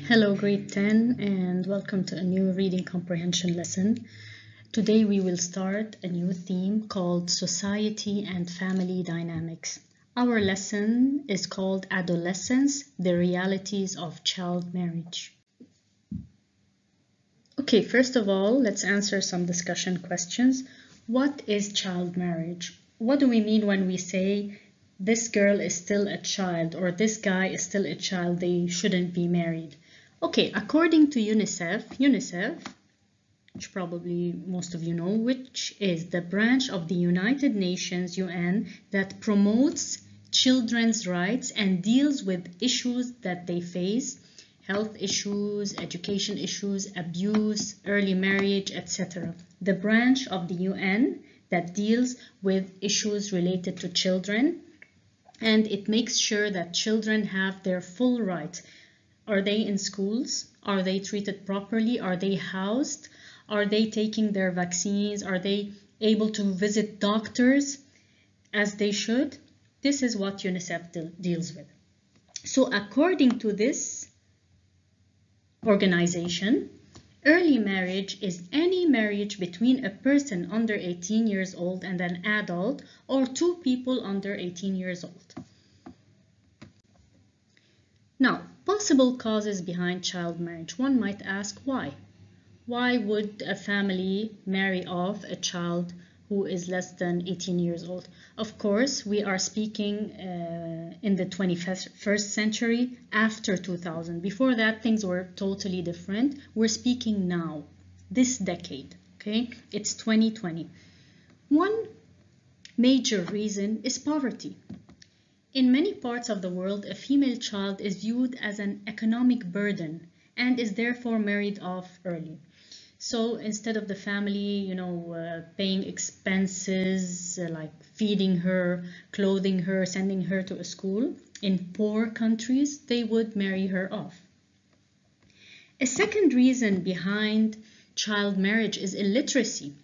Hello, grade 10, and welcome to a new reading comprehension lesson. Today we will start a new theme called Society and Family Dynamics. Our lesson is called Adolescence, the Realities of Child Marriage. Okay, first of all, let's answer some discussion questions. What is child marriage? What do we mean when we say this girl is still a child or this guy is still a child, they shouldn't be married? Okay, according to UNICEF, which probably most of you know, which is the branch of the United Nations UN that promotes children's rights and deals with issues that they face, health issues, education issues, abuse, early marriage, etc. The branch of the UN that deals with issues related to children, and it makes sure that children have their full rights. Are they in schools? Are they treated properly? Are they housed? Are they taking their vaccines? Are they able to visit doctors as they should? This is what UNICEF deals with. So according to this organization, early marriage is any marriage between a person under 18 years old and an adult, or two people under 18 years old. Now, possible causes behind child marriage. One might ask why? Why would a family marry off a child who is less than 18 years old? Of course, we are speaking in the 21st century after 2000. Before that, things were totally different. We're speaking now, this decade, okay? It's 2020. One major reason is poverty. In many parts of the world, a female child is viewed as an economic burden and is therefore married off early. So instead of the family, paying expenses like feeding her, clothing her, sending her to a school, in poor countries, they would marry her off. A second reason behind child marriage is illiteracy.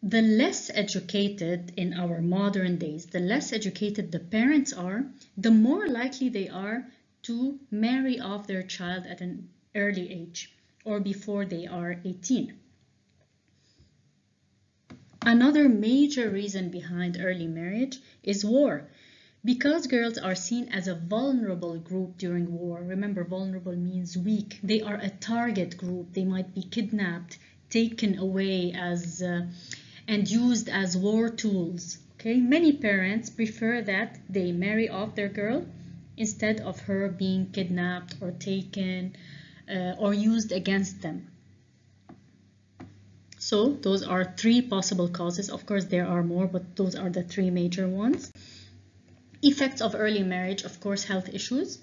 The less educated in our modern days, the less educated the parents are, the more likely they are to marry off their child at an early age or before they are 18. Another major reason behind early marriage is war. Because girls are seen as a vulnerable group during war, remember, vulnerable means weak, they are a target group, they might be kidnapped, taken away as and used as war tools. Okay, many parents prefer that they marry off their girl instead of her being kidnapped or taken or used against them. So those are three possible causes. Of course, there are more, but those are the three major ones. Effects of early marriage, of course, health issues,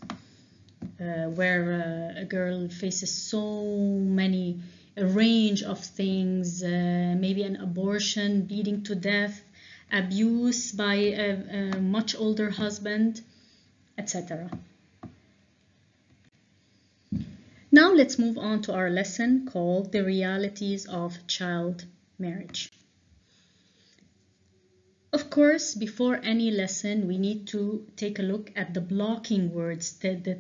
where a girl faces so many a range of things, maybe an abortion, bleeding to death, abuse by a much older husband, etc. Now let's move on to our lesson called The Realities of Child Marriage. Of course, before any lesson, we need to take a look at the blocking words, the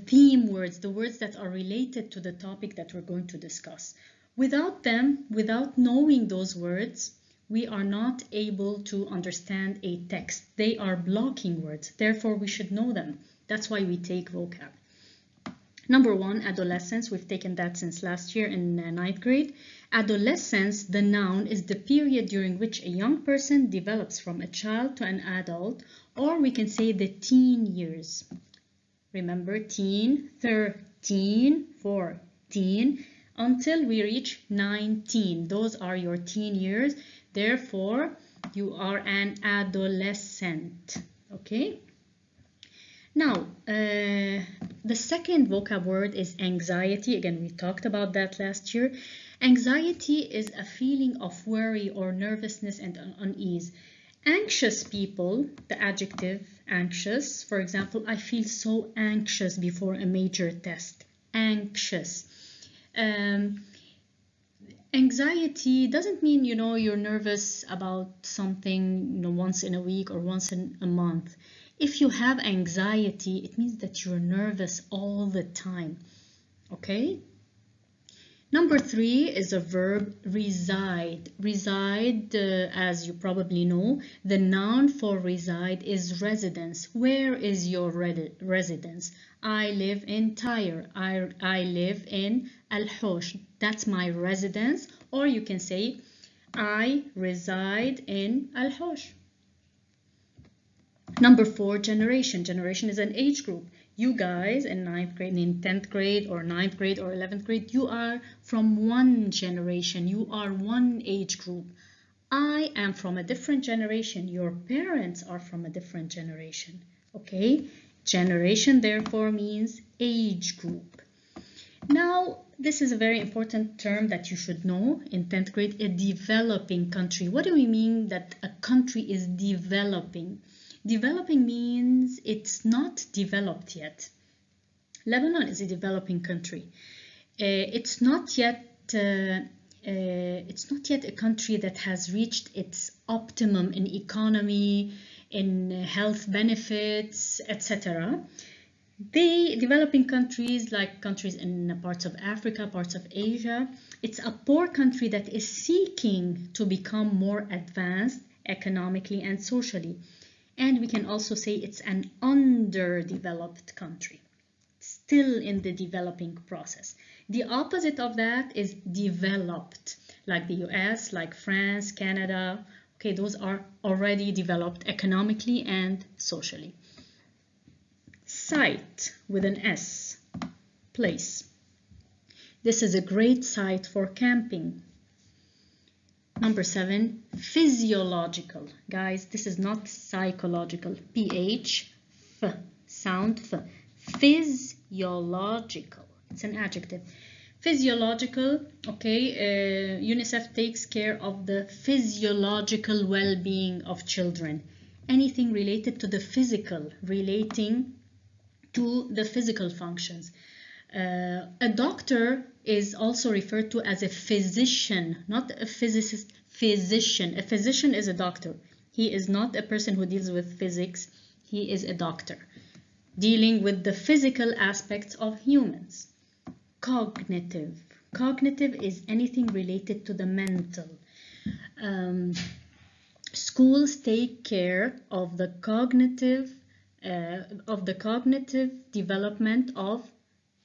theme words, the words that are related to the topic that we're going to discuss. Without them, without knowing those words, we are not able to understand a text. They are blocking words, therefore we should know them. That's why we take vocab. Number one, adolescence. We've taken that since last year in 9th grade. Adolescence, the noun, is the period during which a young person develops from a child to an adult, or we can say the teen years. Remember, teen, 13, 14, until we reach 19. Those are your teen years. Therefore, you are an adolescent. Okay? Now, the second vocab word is anxiety. Again, we talked about that last year. Anxiety is a feeling of worry or nervousness and unease. Anxious people, the adjective anxious, for example, I feel so anxious before a major test. Anxious. Anxiety doesn't mean, you're nervous about something, once in a week or once in a month. If you have anxiety, it means that you're nervous all the time. Okay? Number 3 is a verb, reside. Reside, as you probably know, the noun for reside is residence. Where is your residence? I live in Tyre. I live in Al-Hosh. That's my residence. Or you can say, I reside in Al-Hosh. Number 4, generation. Generation is an age group. You guys in 9th grade, in 10th grade or 9th grade or 11th grade, you are from one generation. You are one age group. I am from a different generation. Your parents are from a different generation. Okay? Generation therefore means age group. Now, this is a very important term that you should know in 10th grade, a developing country. What do we mean that a country is developing? Developing means it's not developed yet. Lebanon is a developing country. It's not yet a country that has reached its optimum in economy, in health benefits, etc. The developing countries, like countries in parts of Africa, parts of Asia, it's a poor country that is seeking to become more advanced economically and socially. And we can also say it's an underdeveloped country, still in the developing process. The opposite of that is developed, like the US, like France, Canada. Okay, those are already developed economically and socially. Site with an S, place. This is a great site for camping. Number 7, physiological. Guys, this is not psychological. PH, F, sound F. Physiological. It's an adjective. Physiological, okay, UNICEF takes care of the physiological well-being of children. Anything related to the physical, relating to the physical functions. A doctor is also referred to as a physician, not a physicist, physician. A physician is a doctor. He is not a person who deals with physics. He is a doctor, dealing with the physical aspects of humans. Cognitive. Cognitive is anything related to the mental. Schools take care of the cognitive development of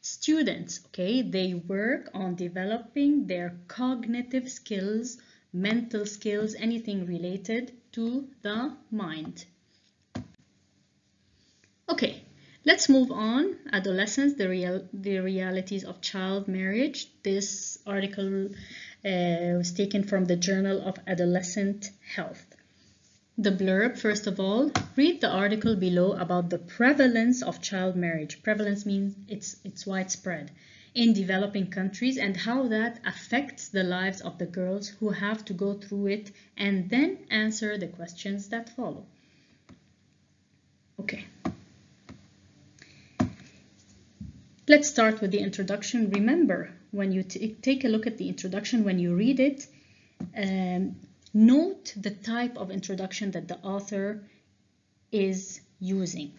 students. Okay, they work on developing their cognitive skills, mental skills, anything related to the mind. Okay, let's move on. Adolescence, the realities of child marriage. This article was taken from the Journal of Adolescent Health. The blurb, first of all, read the article below about the prevalence of child marriage. Prevalence means it's widespread in developing countries and how that affects the lives of the girls who have to go through it, and then answer the questions that follow. Okay. Let's start with the introduction. Remember, when you take a look at the introduction, when you read it, note the type of introduction that the author is using.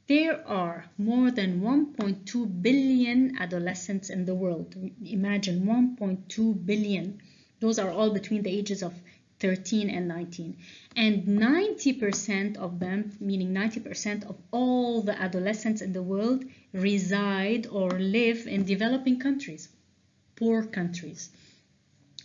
There are more than 1.2 billion adolescents in the world. Imagine 1.2 billion. Those are all between the ages of 13 and 19. And 90% of them, meaning 90% of all the adolescents in the world, reside or live in developing countries, poor countries.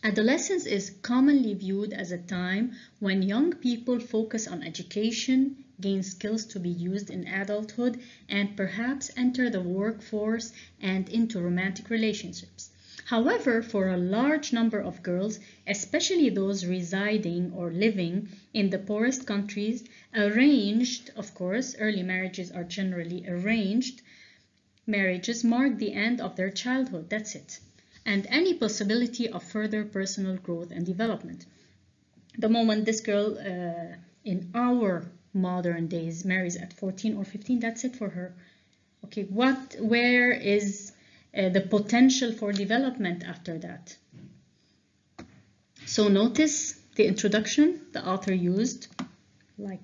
Adolescence is commonly viewed as a time when young people focus on education, gain skills to be used in adulthood, and perhaps enter the workforce and into romantic relationships. However, for a large number of girls, especially those residing or living in the poorest countries, arranged, of course, early marriages are generally arranged, marriages mark the end of their childhood. That's it. And any possibility of further personal growth and development. The moment this girl in our modern days marries at 14 or 15, that's it for her. Okay, where is the potential for development after that? So notice the introduction the author used, like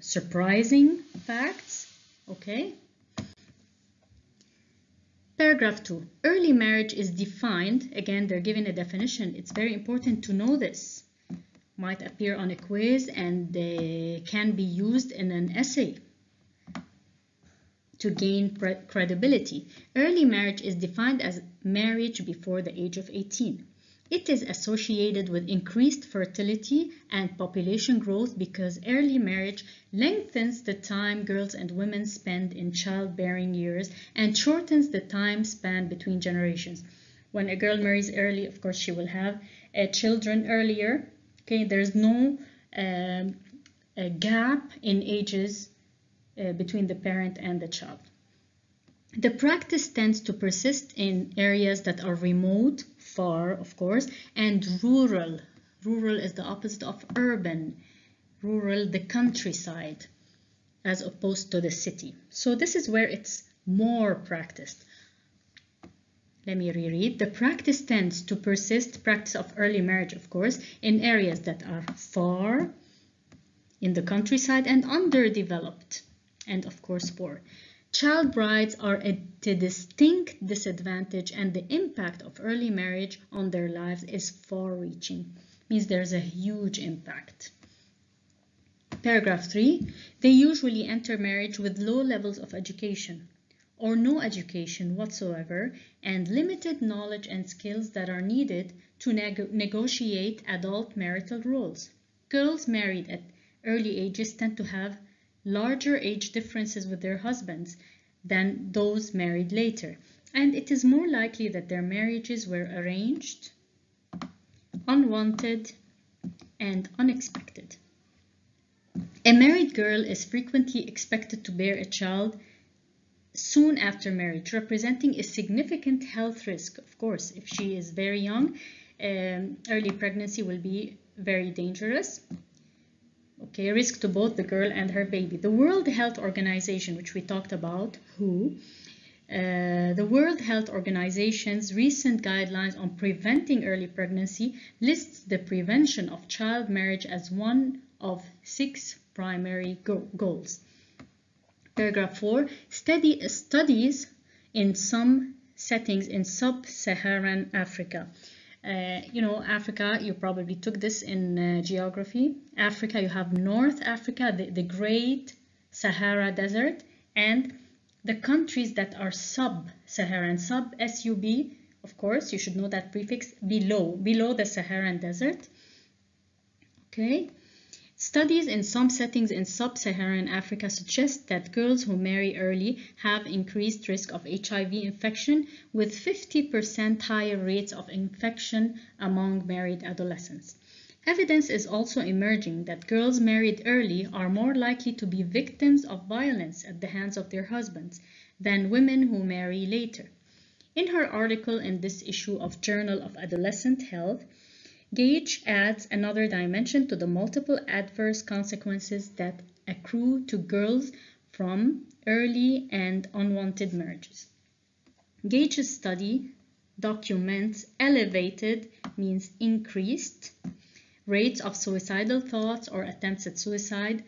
surprising facts. Okay. Paragraph 2. Early marriage is defined. Again, they're given a definition. It's very important to know this. Might appear on a quiz and can be used in an essay to gain credibility. Early marriage is defined as marriage before the age of 18. It is associated with increased fertility and population growth because early marriage lengthens the time girls and women spend in childbearing years and shortens the time span between generations. When a girl marries early, of course, she will have children earlier. Okay, there's no a gap in ages between the parent and the child. The practice tends to persist in areas that are remote, far, of course, and rural. Rural is the opposite of urban. Rural, the countryside, as opposed to the city. So this is where it's more practiced. Let me reread. The practice tends to persist, practice of early marriage, of course, in areas that are far, in the countryside, and underdeveloped, and of course poor. Child brides are at a distinct disadvantage, and the impact of early marriage on their lives is far-reaching. Means there's a huge impact. Paragraph 3. They usually enter marriage with low levels of education or no education whatsoever and limited knowledge and skills that are needed to negotiate adult marital roles. Girls married at early ages tend to have larger age differences with their husbands than those married later, and it is more likely that their marriages were arranged, unwanted, and unexpected. A married girl is frequently expected to bear a child soon after marriage, representing a significant health risk. Of course, if she is very young, early pregnancy will be very dangerous. Okay, risk to both the girl and her baby. The World Health Organization, which we talked about, WHO, the World Health Organization's recent guidelines on preventing early pregnancy lists the prevention of child marriage as one of 6 primary goals. Paragraph 4. Studies in some settings in sub-Saharan Africa. Africa, you probably took this in geography. Africa, you have North Africa, the Great Sahara Desert, and the countries that are sub-Saharan, sub-SUB, of course, you should know that prefix, below the Saharan Desert. Okay. Studies in some settings in sub-Saharan Africa suggest that girls who marry early have increased risk of HIV infection with 50% higher rates of infection among married adolescents. Evidence is also emerging that girls married early are more likely to be victims of violence at the hands of their husbands than women who marry later. In her article in this issue of Journal of Adolescent Health, Gage adds another dimension to the multiple adverse consequences that accrue to girls from early and unwanted marriages. Gage's study documents elevated, means increased, rates of suicidal thoughts or attempts at suicide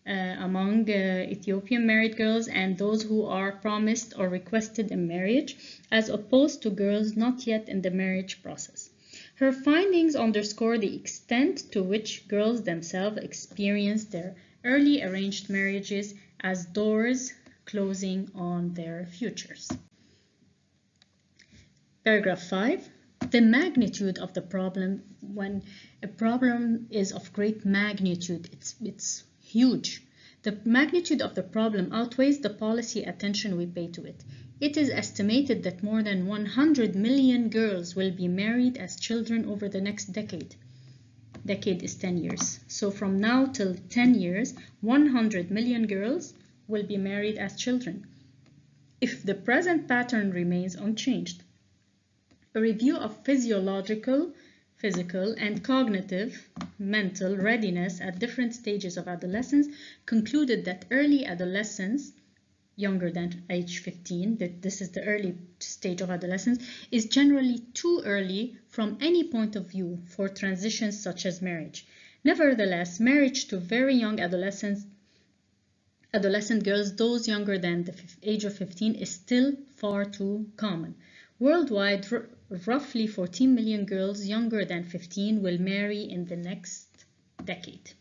among Ethiopian married girls and those who are promised or requested in marriage, as opposed to girls not yet in the marriage process. Her findings underscore the extent to which girls themselves experience their early arranged marriages as doors closing on their futures. Paragraph 5. The magnitude of the problem. When a problem is of great magnitude, it's huge. The magnitude of the problem outweighs the policy attention we pay to it. It is estimated that more than 100 million girls will be married as children over the next decade. Decade is 10 years. So from now till 10 years, 100 million girls will be married as children, if the present pattern remains unchanged. A review of physical, and cognitive, mental readiness at different stages of adolescence concluded that early adolescence, younger than age 15, that this is the early stage of adolescence, is generally too early from any point of view for transitions such as marriage. Nevertheless, marriage to very young adolescent girls, those younger than the age of 15, is still far too common. Worldwide, roughly 14 million girls younger than 15 will marry in the next decade.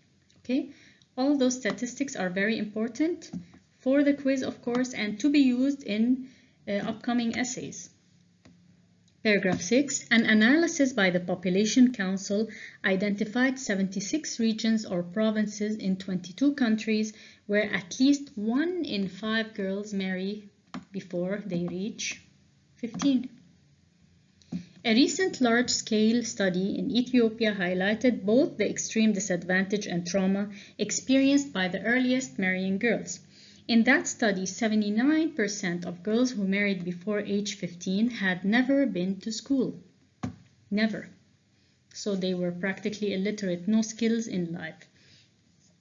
Okay, all those statistics are very important for the quiz, of course, and to be used in upcoming essays. Paragraph 6. An analysis by the Population Council identified 76 regions or provinces in 22 countries where at least 1 in 5 girls marry before they reach 15. A recent large-scale study in Ethiopia highlighted both the extreme disadvantage and trauma experienced by the earliest marrying girls. In that study, 79% of girls who married before age 15 had never been to school. Never. So they were practically illiterate, no skills in life.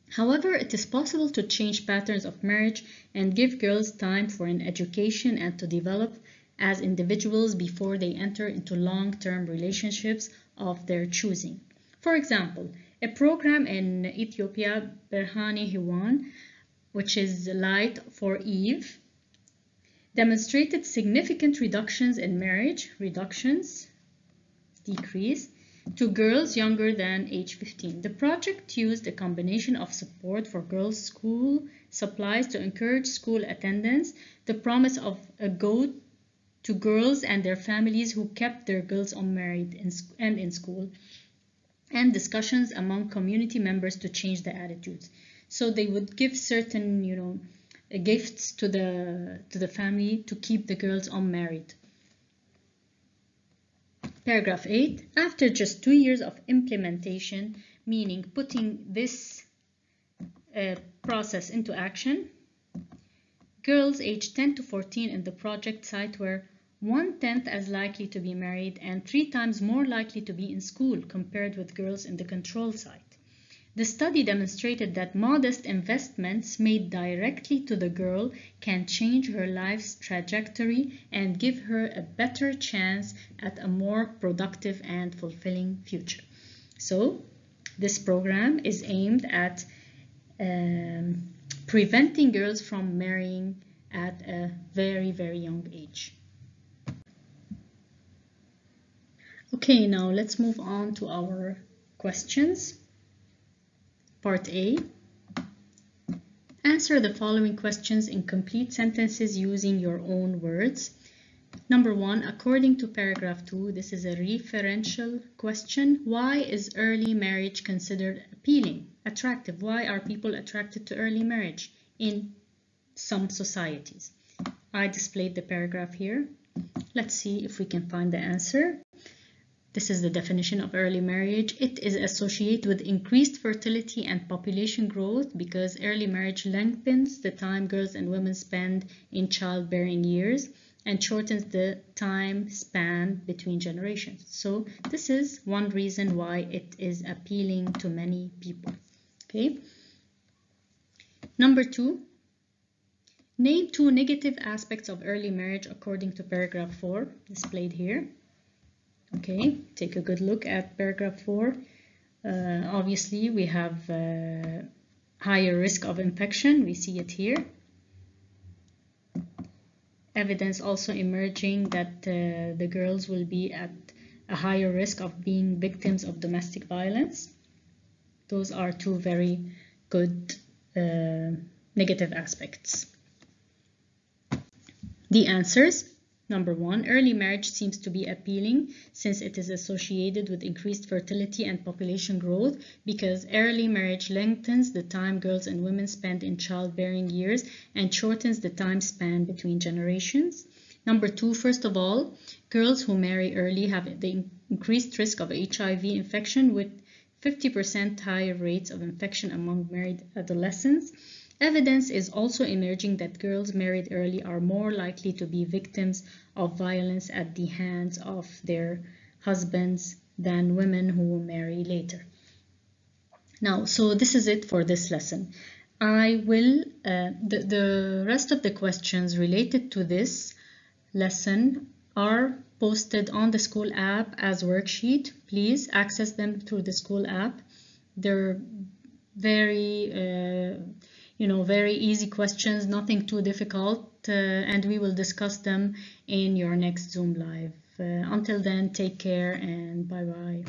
However, it is possible to change patterns of marriage and give girls time for an education and to develop as individuals before they enter into long-term relationships of their choosing. For example, a program in Ethiopia, Berhane Hewan, which is Light for Eve, demonstrated significant reductions in marriage, decrease, to girls younger than age 15. The project used a combination of support for girls' school supplies to encourage school attendance, the promise of a go to girls and their families who kept their girls unmarried and in school, and discussions among community members to change the attitudes. So they would give certain, gifts to the family to keep the girls unmarried. Paragraph 8. After just 2 years of implementation, meaning putting this process into action, girls aged 10 to 14 in the project site were 1/10 as likely to be married and 3 times more likely to be in school compared with girls in the control site. The study demonstrated that modest investments made directly to the girl can change her life's trajectory and give her a better chance at a more productive and fulfilling future. So, this program is aimed at preventing girls from marrying at a very, very young age. Okay, now let's move on to our questions. Part A. Answer the following questions in complete sentences using your own words. Number 1, according to paragraph 2, this is a referential question. Why is early marriage considered appealing, attractive? Why are people attracted to early marriage in some societies? I displayed the paragraph here. Let's see if we can find the answer. This is the definition of early marriage. It is associated with increased fertility and population growth because early marriage lengthens the time girls and women spend in childbearing years and shortens the time span between generations. So this is one reason why it is appealing to many people. Okay. Number 2, name 2 negative aspects of early marriage according to paragraph 4, displayed here. Okay, take a good look at paragraph 4. Obviously, we have higher risk of infection. We see it here. Evidence also emerging that the girls will be at a higher risk of being victims of domestic violence. Those are 2 very good negative aspects. The answers. Number 1, early marriage seems to be appealing since it is associated with increased fertility and population growth because early marriage lengthens the time girls and women spend in childbearing years and shortens the time span between generations. Number 2, first of all, girls who marry early have the increased risk of HIV infection with 50% higher rates of infection among married adolescents. Evidence is also emerging that girls married early are more likely to be victims of violence at the hands of their husbands than women who marry later. Now, so this is it for this lesson. I will, the rest of the questions related to this lesson are posted on the school app as worksheet. Please access them through the school app. They're very, very easy questions, nothing too difficult, and we will discuss them in your next Zoom Live. Until then, take care and bye bye.